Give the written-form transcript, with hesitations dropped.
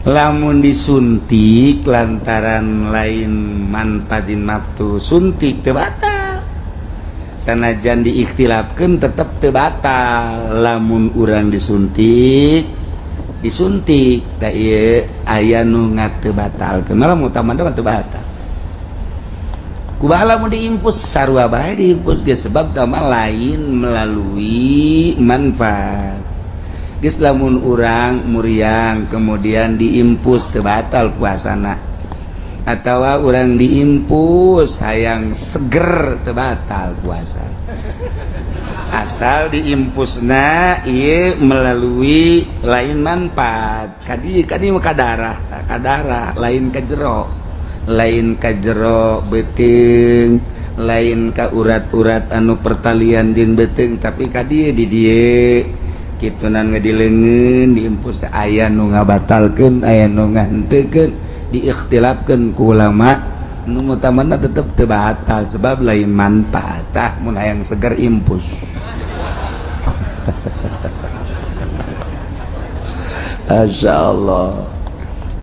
lamun disuntik lantaran lain manfaatin nafsu suntik teu batal sanajan diikhtilafkeun tetep teu batal lamun urang disuntik da ieu aya nu ngateu batalkeun lamun utamana teu batal kumaha lamun diimpus sarua bae diimpus ge sebab tama lain melalui manfaat geus lamun urang muriang kemudian diimpus teu batal puasana atawa urang diimpus hayang seger teu batal puasa asal diimpusna ieu melalui lain manfaat kadi mah kadarah lain ka jero beuteung lain ka urat-urat anu pertalian jeung beuteung tapi kadi di dieu kitunan ngadileungeun diimpus teh aya nu ngabatalkeun aya nu ngahenteukeun diikhtilafkeun ku ulama nu utamana tetep teu batal sebab lain manfaat tah mun hayang seger impus Masya Allah.